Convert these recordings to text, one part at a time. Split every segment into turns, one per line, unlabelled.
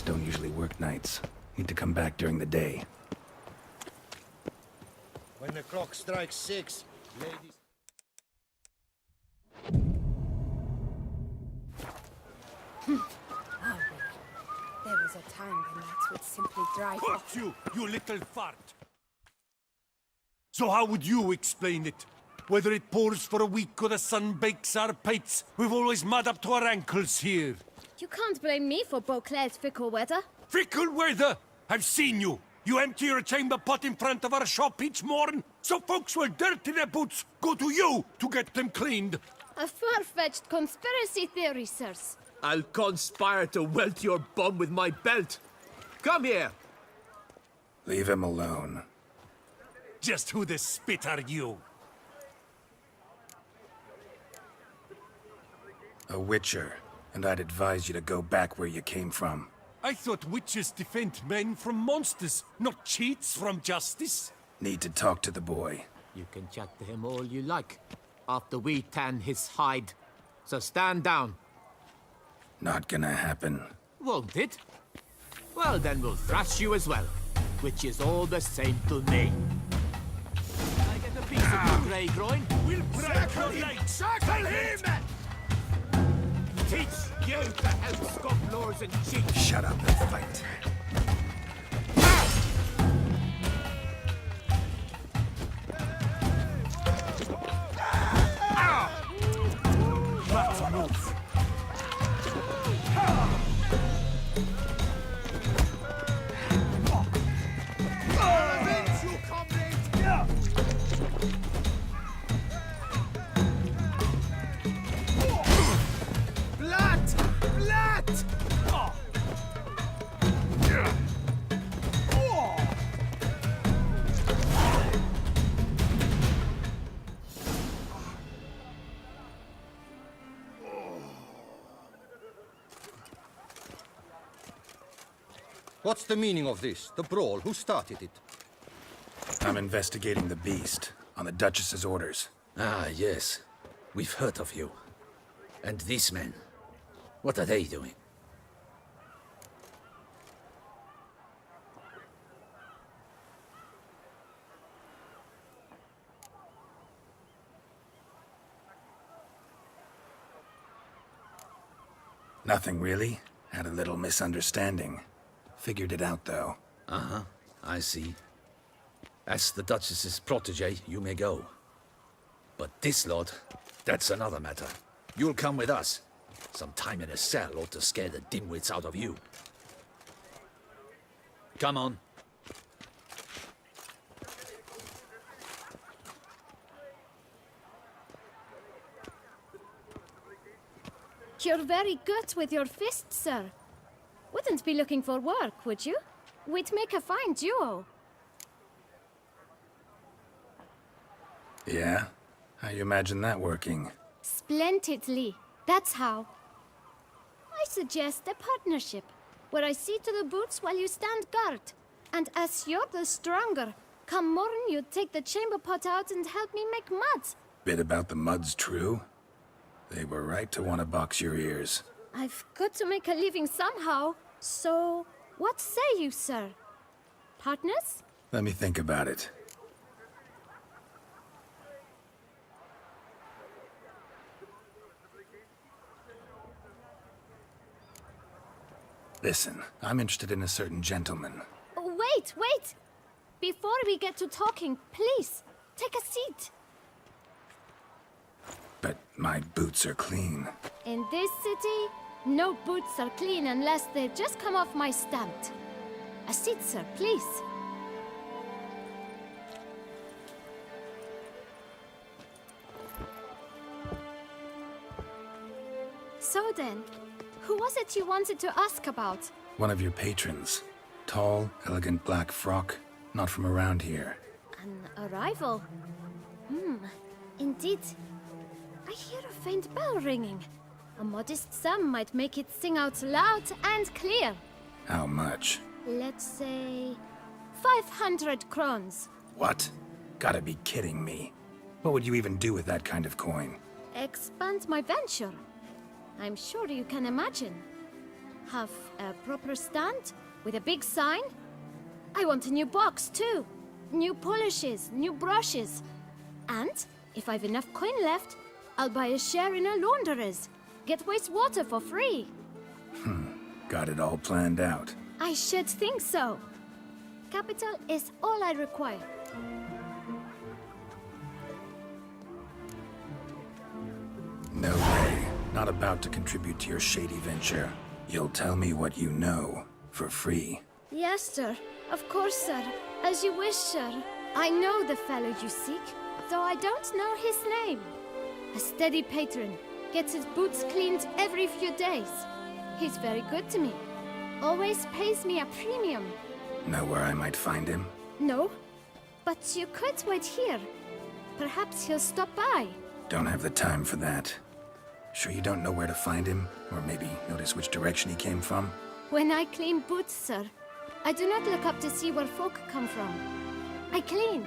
dogs don't usually work nights. Need to come back during the day.
When the clock strikes 6, ladies...
There was a time when rats would simply drive
Fuck
off.
you little fart! So how would you explain it? Whether it pours for a week or the sun bakes our pates, we've always mud up to our ankles here.
You can't blame me for Beauclair's fickle weather.
Fickle weather! I've seen you! You empty your chamber pot in front of our shop each morn, so folks will dirty their boots, go to you to get them cleaned.
A far-fetched conspiracy theory, sirs.
I'll conspire to welt your bum with my belt. Come here!
Leave him alone.
Just who the spit are you?
A witcher, and I'd advise you to go back where you came from.
I thought witches defend men from monsters, not cheats from justice.
Need to talk to the boy.
You can chat to him all you like, after we tan his hide. So stand down.
Not gonna happen.
Won't it? Well, then we'll thrash you as well, which is all the same to me. Can I get a piece of your grey groin?
We'll break your legs! Circle him!
Teach you to help scofflaws and cheats!
Shut up and fight.
Let's move.
What's the meaning of this? The brawl? Who started it?
I'm investigating the beast, on the Duchess's orders.
Ah, yes. We've heard of you. And these men, what are they doing?
Nothing really. Had a little misunderstanding. Figured it out, though.
Uh-huh, I see. As the Duchess's protege, you may go. But this lot, that's another matter. You'll come with us. Some time in a cell ought to scare the dimwits out of you. Come on.
You're very good with your fists, sir. Wouldn't be looking for work, would you? We'd make a fine duo.
Yeah? How you imagine that working?
Splendidly. That's how. I suggest a partnership, where I see to the boots while you stand guard. And as you're the stronger, come morn you take the chamber pot out and help me make mud.
Bit about the mud's true? They were right to want to box your ears.
I've got to make a living somehow, so what say you, sir? Partners?
Let me think about it. Listen, I'm interested in a certain gentleman.
Wait, wait! Before we get to talking, please, take a seat.
But my boots are clean.
In this city, no boots are clean unless they just come off my stamp. A seat, sir, please. So then, who was it you wanted to ask about?
One of your patrons. Tall, elegant black frock. Not from around here.
An arrival? Indeed. I hear a faint bell ringing. A modest sum might make it sing out loud and clear.
How much?
Let's say 500 crowns.
What? Gotta be kidding me. What would you even do with that kind of coin?
Expand my venture. I'm sure you can imagine. have a proper stand with a big sign. I want a new box too. New polishes, new brushes. And if I've enough coin left, I'll buy a share in a launderer's. Get wastewater for free.
Got it all planned out.
I should think so. Capital is all I require.
No way. Not about to contribute to your shady venture. You'll tell me what you know, for free.
Yes, sir. Of course, sir. As you wish, sir. I know the fellow you seek, though I don't know his name. A steady patron. Gets his boots cleaned every few days. He's very good to me. Always pays me a premium.
Know where I might find him?
No, but you could wait here. Perhaps he'll stop by.
Don't have the time for that. Sure you don't know where to find him? Or maybe notice which direction he came from?
When I clean boots, sir, I do not look up to see where folk come from. I clean.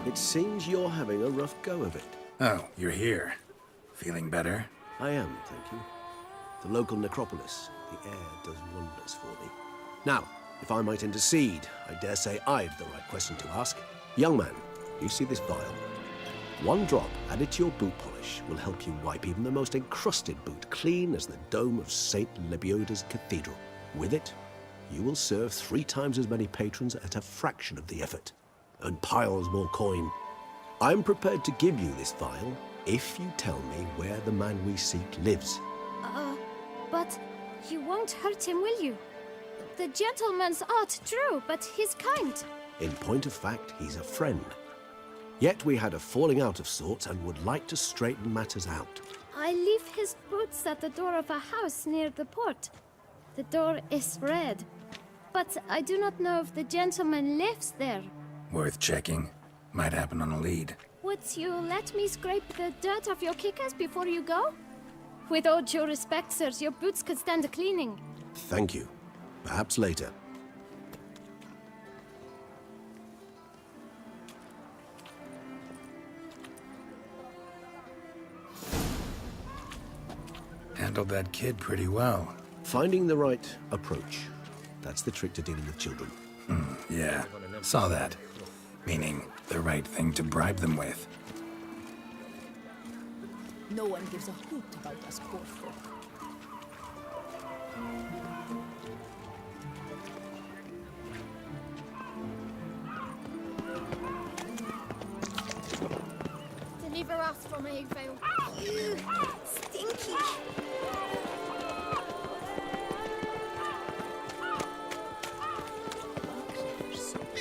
It seems you're having a rough go of it.
Oh, you're here. Feeling better?
I am, thank you. The local necropolis. The air does wonders for me. Now, if I might intercede, I dare say I've the right question to ask. Young man, you see this vial? One drop added to your boot polish will help you wipe even the most encrusted boot clean as the dome of St. Lebioda's cathedral. With it, you will serve 3 times as many patrons at a fraction of the effort. Earn piles more coin. I'm prepared to give you this vial if you tell me where the man we seek lives.
But you won't hurt him, will you? The gentleman's art, true, but he's kind.
In point of fact, he's a friend. Yet we had a falling out of sorts and would like to straighten matters out.
I leave his boots at the door of a house near the port. The door is red, but I do not know if the gentleman lives there.
Worth checking. Might happen on a lead.
Would you let me scrape the dirt off your kickers before you go? With all due respect, sirs, your boots could stand a cleaning.
Thank you. Perhaps later.
Handled that kid pretty well.
Finding the right approach. That's the trick to dealing with children.
Yeah, saw that. Meaning, the right thing to bribe them with.
No one gives a hoot about us poor folk. Deliver us from evil. You stinky.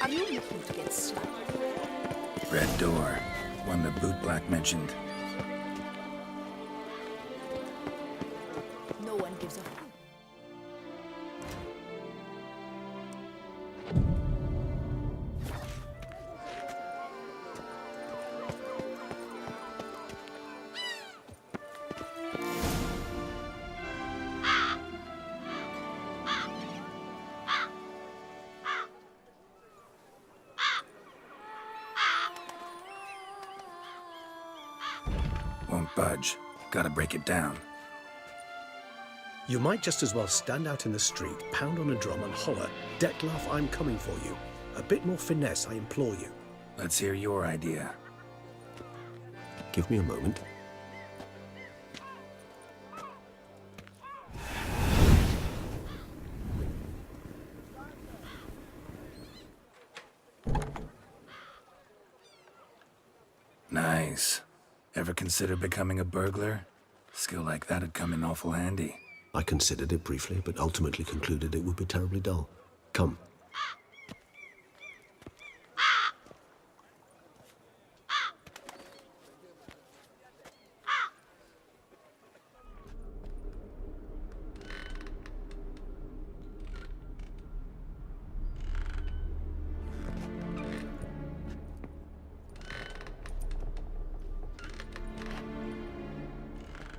Are you looking to get slapped?
Red door. One the bootblack mentioned.
No one gives a hoot.
Won't budge. Gotta break it down.
You might just as well stand out in the street, pound on a drum and holler, "Dettlaff, I'm coming for you." A bit more finesse, I implore you.
Let's hear your idea.
Give me a moment.
Nice. Ever consider becoming a burglar? Skill like that'd come in awful handy.
I considered it briefly, but ultimately concluded it would be terribly dull. Come.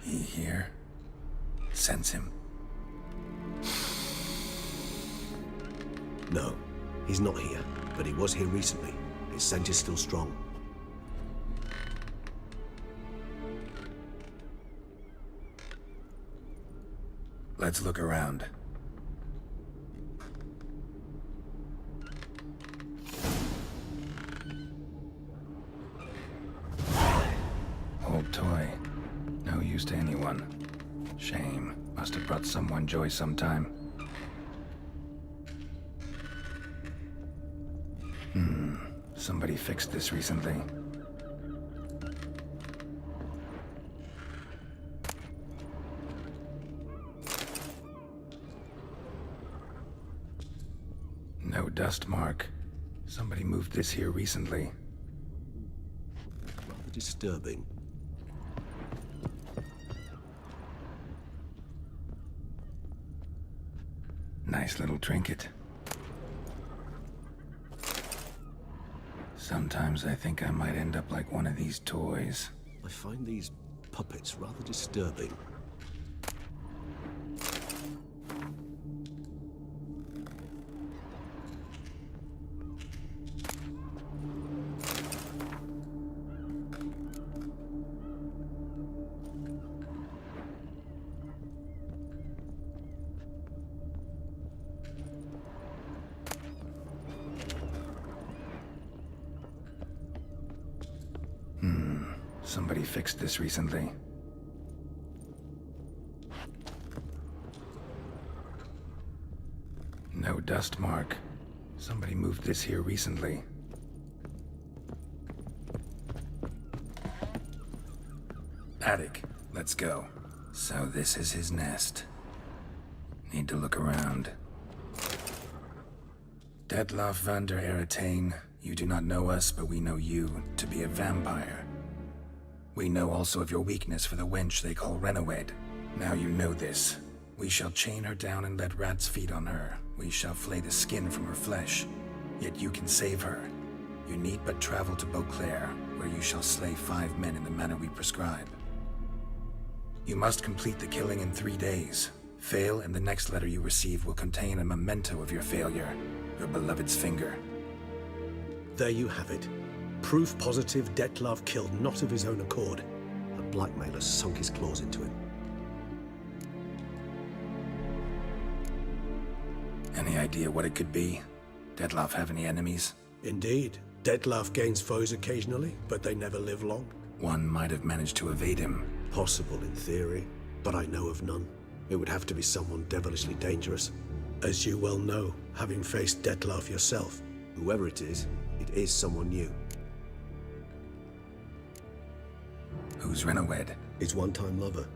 He here? Sense him?
No, he's not here, but he was here recently. His scent is still strong.
Let's look around. Old toy. No use to anyone. Shame. Must have brought someone joy sometime. Somebody fixed this recently. No dust mark. Somebody moved this here recently.
Rather disturbing.
Nice little trinket. Sometimes I think I might end up like one of these toys.
I find these puppets rather disturbing.
Somebody fixed this recently. No dust mark. Somebody moved this here recently. Attic. Let's go. So this is his nest. Need to look around. Detloff van der Eretain, you do not know us, but we know you to be a vampire. We know also of your weakness for the wench they call Renawed. Now you know this. We shall chain her down and let rats feed on her. We shall flay the skin from her flesh. Yet you can save her. You need but travel to Beauclair, where you shall slay 5 men in the manner we prescribe. You must complete the killing in 3 days. Fail, and the next letter you receive will contain a memento of your failure. Your beloved's finger.
There you have it. Proof positive Detlav killed not of his own accord.
A blackmailer sunk his claws into him.
Any idea what it could be? Detlav have any enemies?
Indeed. Detlav gains foes occasionally, but they never live long.
One might have managed to evade him.
Possible in theory, but I know of none. It would have to be someone devilishly dangerous.
As you well know, having faced Detlav yourself.
Whoever it is someone new.
Who's Renawed?
His one-time lover.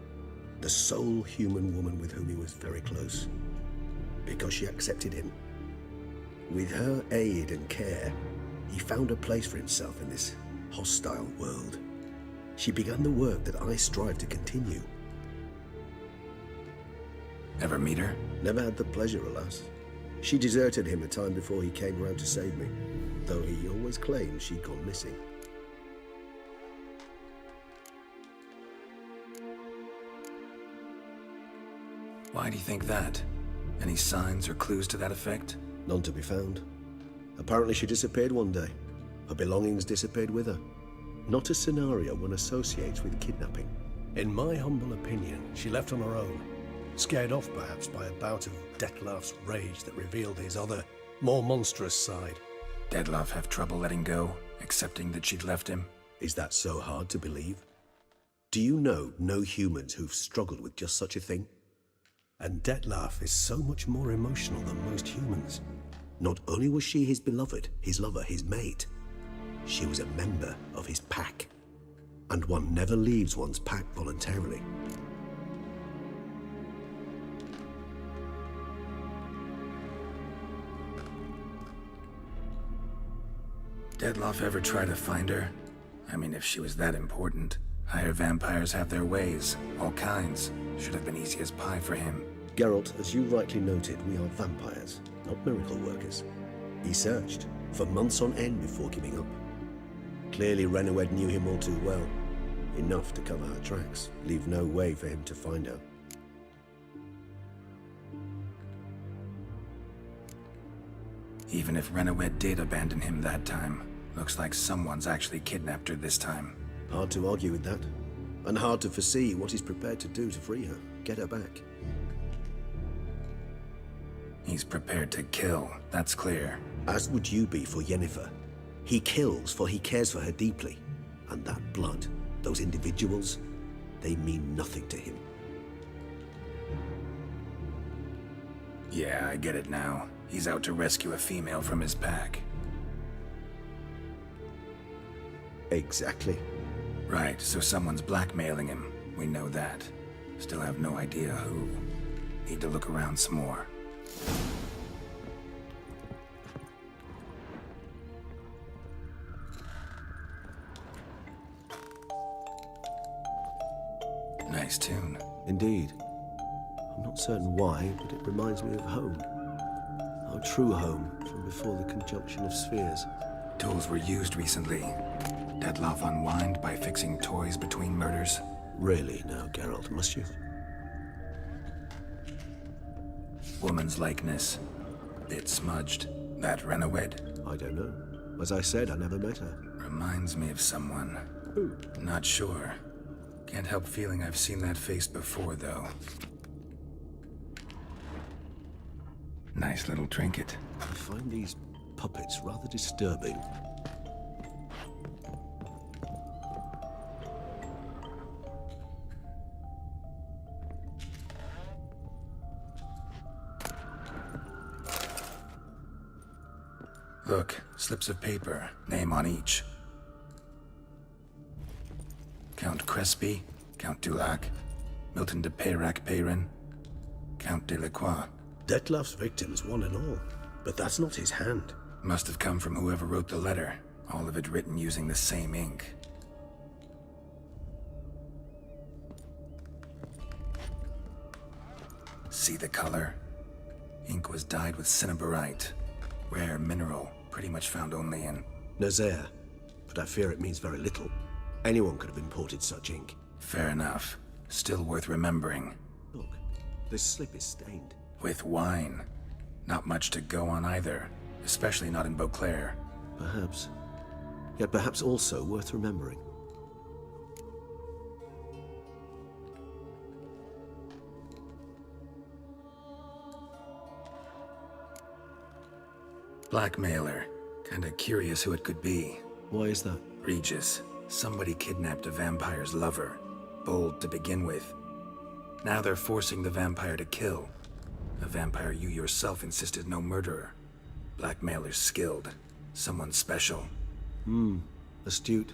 The sole human woman with whom he was very close. Because she accepted him. With her aid and care, he found a place for himself in this hostile world. She began the work that I strive to continue.
Ever meet her?
Never had the pleasure, alas. She deserted him a time before he came around to save me, though he always claimed she'd gone missing.
Why do you think that? Any signs or clues to that effect?
None to be found. Apparently she disappeared one day. Her belongings disappeared with her. Not a scenario one associates with kidnapping.
In my humble opinion, she left on her own. Scared off perhaps by a bout of Detlav's rage that revealed his other, more monstrous side.
Detlav have trouble letting go, accepting that she'd left him?
Is that so hard to believe? Do you know no humans who've struggled with just such a thing?
And Detlav is so much more emotional than most humans.
Not only was she his beloved, his lover, his mate, she was a member of his pack. And one never leaves one's pack voluntarily.
Detlav ever try to find her? I mean, if she was that important. Higher vampires have their ways, all kinds. Should have been easy as pie for him.
Geralt, as you rightly noted, we are vampires, not miracle workers. He searched for months on end before giving up. Clearly Renawed knew him all too well. Enough to cover her tracks, leave no way for him to find her.
Even if Renawed did abandon him that time, looks like someone's actually kidnapped her this time.
Hard to argue with that. And hard to foresee what he's prepared to do to free her, get her back.
He's prepared to kill, that's clear.
As would you be for Yennefer. He kills for he cares for her deeply. And that blood, those individuals, they mean nothing to him.
Yeah, I get it now. He's out to rescue a female from his pack.
Exactly.
Right, so someone's blackmailing him. We know that. Still have no idea who. Need to look around some more. Nice tune.
Indeed. I'm not certain why, but it reminds me of home. Our true home from before the conjunction of spheres.
Tools were used recently. Dettlaff unwind by fixing toys between murders.
Really now, Geralt, must you?
Woman's likeness. Bit smudged. That Renowed?
I don't know. As I said, I never met her.
Reminds me of someone.
Who?
Not sure. Can't help feeling I've seen that face before, though. Nice little trinket.
I find these puppets rather disturbing.
Look, slips of paper, name on each. Count Crespi, Count Dulac, Milton de Peyrac-Peyrin, Count Delacroix.
Dettlaff's victims, one and all. But that's not his hand.
Must have come from whoever wrote the letter. All of it written using the same ink. See the color? Ink was dyed with cinnabarite. Rare mineral, pretty much found only in...
Nazaire. But I fear it means very little. Anyone could have imported such ink.
Fair enough. Still worth remembering.
Look, this slip is stained.
With wine. Not much to go on either. Especially not in Beauclair.
Perhaps. Yet perhaps also worth remembering.
Blackmailer. Kinda curious who it could be.
Why is that?
Regis. Somebody kidnapped a vampire's lover. Bold to begin with. Now they're forcing the vampire to kill. A vampire you yourself insisted no murderer. Blackmailer's skilled. Someone special.
Astute.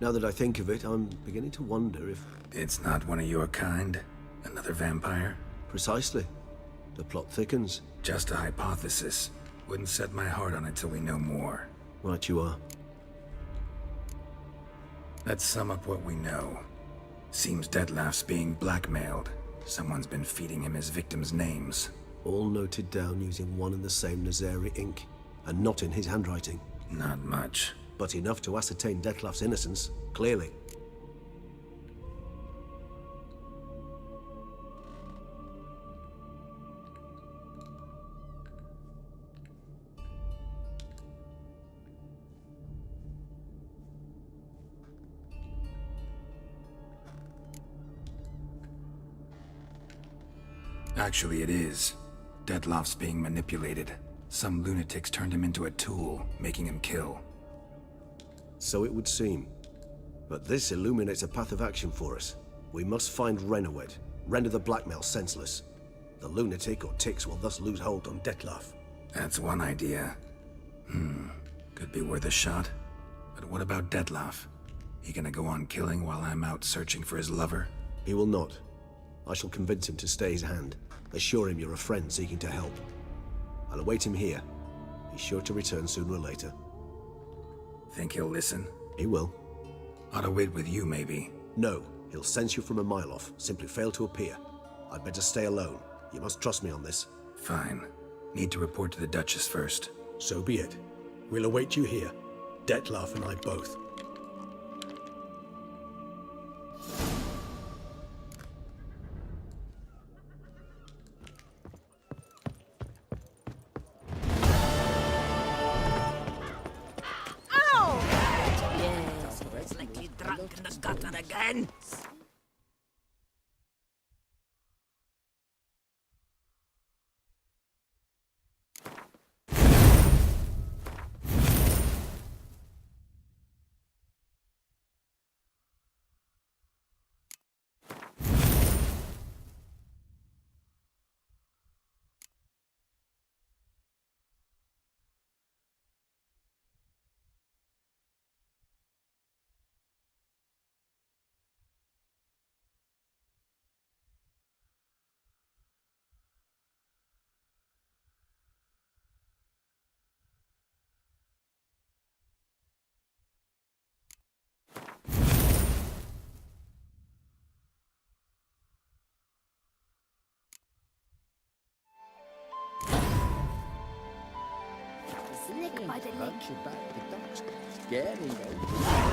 Now that I think of it, I'm beginning to wonder if...
It's not one of your kind? Another vampire?
Precisely. The plot thickens.
Just a hypothesis. Wouldn't set my heart on it till we know more.
Right you are.
Let's sum up what we know. Seems Dettlaff's being blackmailed. Someone's been feeding him his victims' names.
All noted down using one and the same Nazari ink, and not in his handwriting.
Not much.
But enough to ascertain Dettlaff's innocence, clearly.
Actually, it is. Dettlaff's being manipulated. Some lunatics turned him into a tool, making him kill.
So it would seem. But this illuminates a path of action for us. We must find Renowed, render the blackmail senseless. The lunatic or ticks will thus lose hold on Dettlaff.
That's one idea. Could be worth a shot. But what about Dettlaff? He gonna go on killing while I'm out searching for his lover?
He will not. I shall convince him to stay his hand. Assure him you're a friend seeking to help. I'll await him here. He's sure to return sooner or later.
Think he'll listen?
He will.
Ought to wait with you, maybe.
No, he'll sense you from a mile off. Simply fail to appear. I'd better stay alone. You must trust me on this.
Fine. Need to report to the Duchess first.
So be it. We'll await you here. Dettlaff and I both.
Again?
Snake by the neck.
Scary, though.